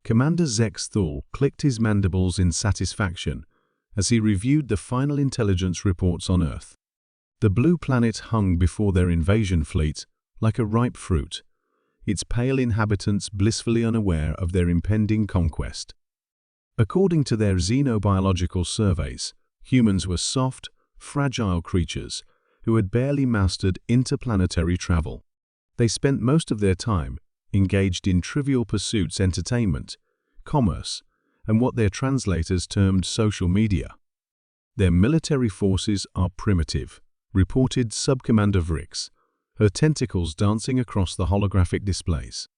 Commander Zex Thul clicked his mandibles in satisfaction as he reviewed the final intelligence reports on Earth. The blue planet hung before their invasion fleet like a ripe fruit, its pale inhabitants blissfully unaware of their impending conquest. According to their xenobiological surveys, humans were soft, fragile creatures who had barely mastered interplanetary travel. They spent most of their time engaged in trivial pursuits, entertainment, commerce, and what their translators termed social media. Their military forces are primitive, reported Subcommander Vrix, her tentacles dancing across the holographic displays.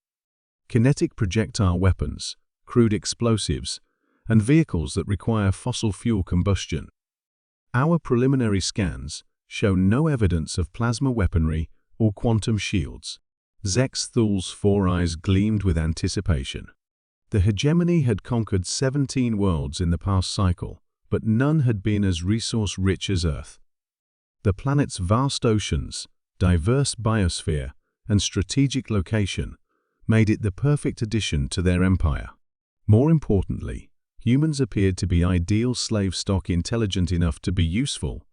Kinetic projectile weapons, crude explosives, and vehicles that require fossil fuel combustion. Our preliminary scans show no evidence of plasma weaponry or quantum shields. Zex Thul's four eyes gleamed with anticipation. The hegemony had conquered 17 worlds in the past cycle, but none had been as resource-rich as Earth. The planet's vast oceans, diverse biosphere, and strategic location made it the perfect addition to their empire. More importantly, humans appeared to be ideal slave stock, intelligent enough to be useful,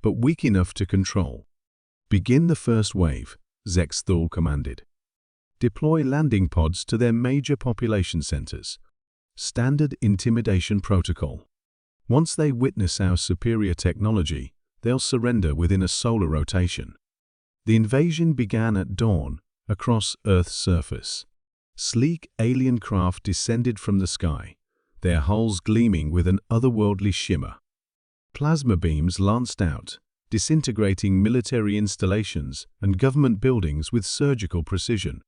but weak enough to control. Begin the first wave, Zex Thul commanded. Deploy landing pods to their major population centers. Standard intimidation protocol. Once they witness our superior technology, they'll surrender within a solar rotation. The invasion began at dawn across Earth's surface. Sleek alien craft descended from the sky, their hulls gleaming with an otherworldly shimmer. Plasma beams lanced out, disintegrating military installations and government buildings with surgical precision.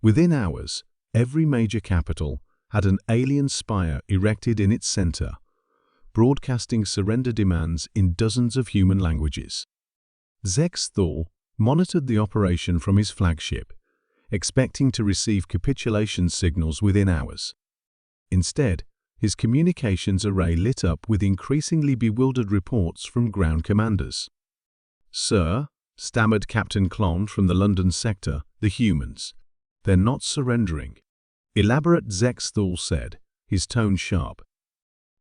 Within hours, every major capital had an alien spire erected in its center, broadcasting surrender demands in dozens of human languages. Zex Thul monitored the operation from his flagship, expecting to receive capitulation signals within hours. Instead, his communications array lit up with increasingly bewildered reports from ground commanders. "Sir," stammered Captain Clon from the London sector, "the humans. They're not surrendering." "Elaborate," Zex Thul said, his tone sharp.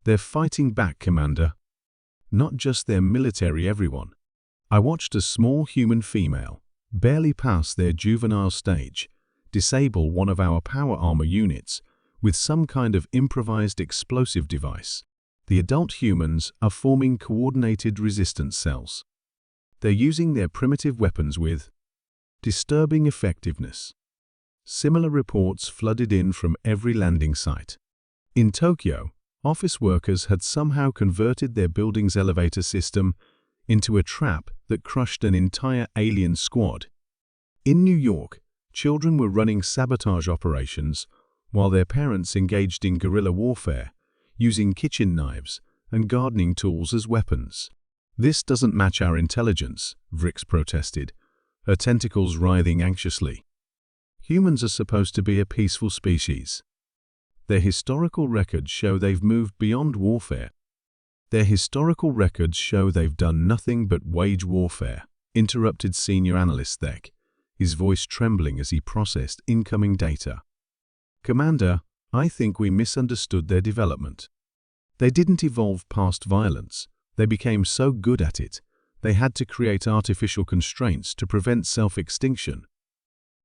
"They're fighting back, Commander. Not just their military, everyone. I watched a small human female, barely past their juvenile stage, disable one of our power armor units with some kind of improvised explosive device. The adult humans are forming coordinated resistance cells. They're using their primitive weapons with disturbing effectiveness." Similar reports flooded in from every landing site. In Tokyo, office workers had somehow converted their building's elevator system into a trap that crushed an entire alien squad. In New York, children were running sabotage operations while their parents engaged in guerrilla warfare, using kitchen knives and gardening tools as weapons. "This doesn't match our intelligence," Vrix protested, her tentacles writhing anxiously. "Humans are supposed to be a peaceful species." "Their historical records show they've moved beyond warfare." "Their historical records show they've done nothing but wage warfare," interrupted Senior Analyst Thek, his voice trembling as he processed incoming data. "Commander, I think we misunderstood their development. They didn't evolve past violence. They became so good at it, they had to create artificial constraints to prevent self-extinction."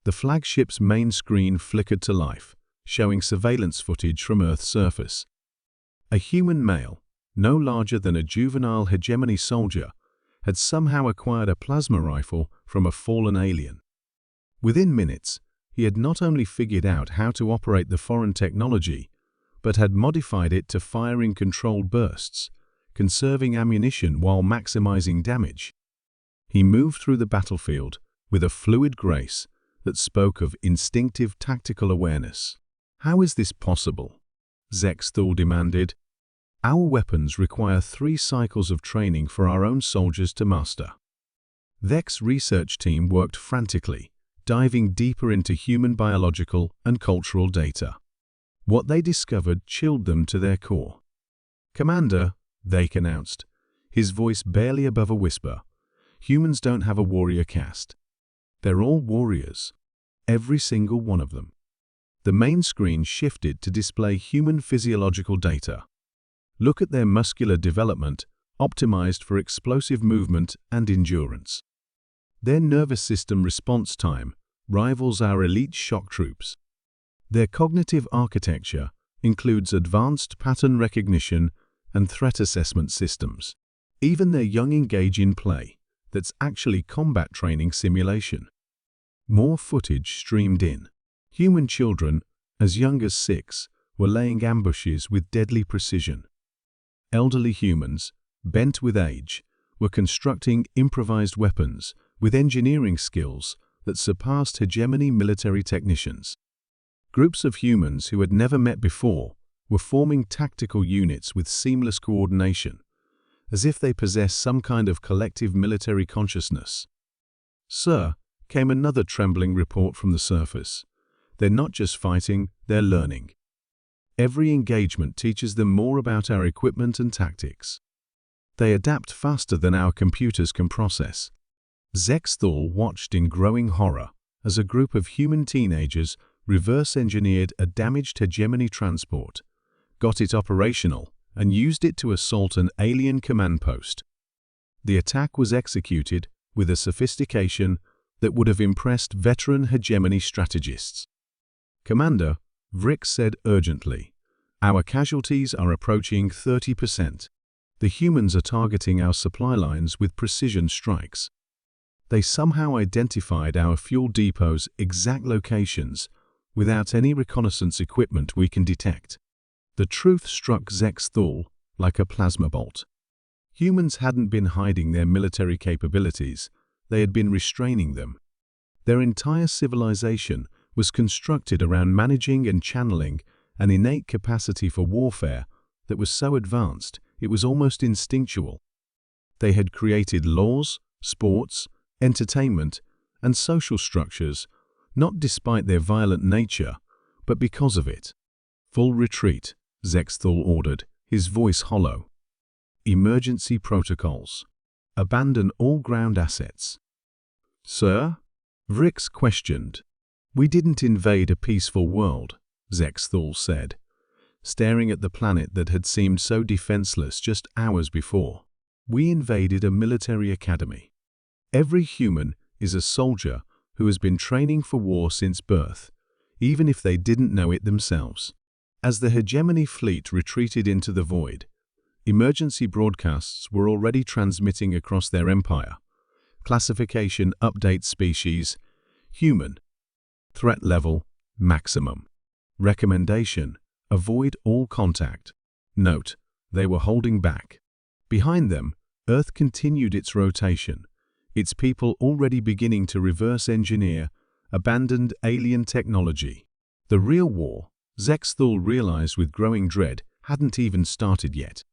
The flagship's main screen flickered to life, showing surveillance footage from Earth's surface. A human male, no larger than a juvenile hegemony soldier, had somehow acquired a plasma rifle from a fallen alien. Within minutes, he had not only figured out how to operate the foreign technology, but had modified it to fire in controlled bursts, conserving ammunition while maximizing damage. He moved through the battlefield with a fluid grace that spoke of instinctive tactical awareness. "How is this possible?" Zex Thul demanded. "Our weapons require 3 cycles of training for our own soldiers to master." Thek's research team worked frantically, diving deeper into human biological and cultural data. What they discovered chilled them to their core. "Commander," Thek announced, his voice barely above a whisper, "humans don't have a warrior caste. They're all warriors. Every single one of them. The main screen shifted to display human physiological data. Look at their muscular development, optimized for explosive movement and endurance. Their nervous system response time rivals our elite shock troops. Their cognitive architecture includes advanced pattern recognition and threat assessment systems. Even their young engage in play that's actually combat training simulation. More footage streamed in. Human children, as young as 6, were laying ambushes with deadly precision. Elderly humans, bent with age, were constructing improvised weapons with engineering skills that surpassed hegemony military technicians. Groups of humans who had never met before were forming tactical units with seamless coordination, as if they possessed some kind of collective military consciousness. "Sir," came another trembling report from the surface. "They're not just fighting, they're learning. Every engagement teaches them more about our equipment and tactics. They adapt faster than our computers can process." Zexthal watched in growing horror as a group of human teenagers reverse-engineered a damaged hegemony transport, got it operational, and used it to assault an alien command post. The attack was executed with a sophistication that would have impressed veteran hegemony strategists. "Commander," Vrick said urgently, "our casualties are approaching 30%. The humans are targeting our supply lines with precision strikes. They somehow identified our fuel depot's exact locations without any reconnaissance equipment we can detect." The truth struck Zexthal like a plasma bolt. Humans hadn't been hiding their military capabilities, they had been restraining them. Their entire civilization was constructed around managing and channeling an innate capacity for warfare that was so advanced it was almost instinctual. They had created laws, sports, entertainment, and social structures, not despite their violent nature, but because of it. "Full retreat," Zexthal ordered, his voice hollow. "Emergency protocols. Abandon all ground assets." "Sir?" Vrix questioned. "We didn't invade a peaceful world," Zexthal said, staring at the planet that had seemed so defenseless just hours before. "We invaded a military academy. Every human is a soldier who has been training for war since birth, even if they didn't know it themselves." As the hegemony fleet retreated into the void, emergency broadcasts were already transmitting across their empire. Classification update: species human. Threat level maximum. Recommendation: avoid all contact. Note: they were holding back. Behind them, Earth continued its rotation, its people already beginning to reverse engineer abandoned alien technology. The real war, Zexthal realized with growing dread, hadn't even started yet.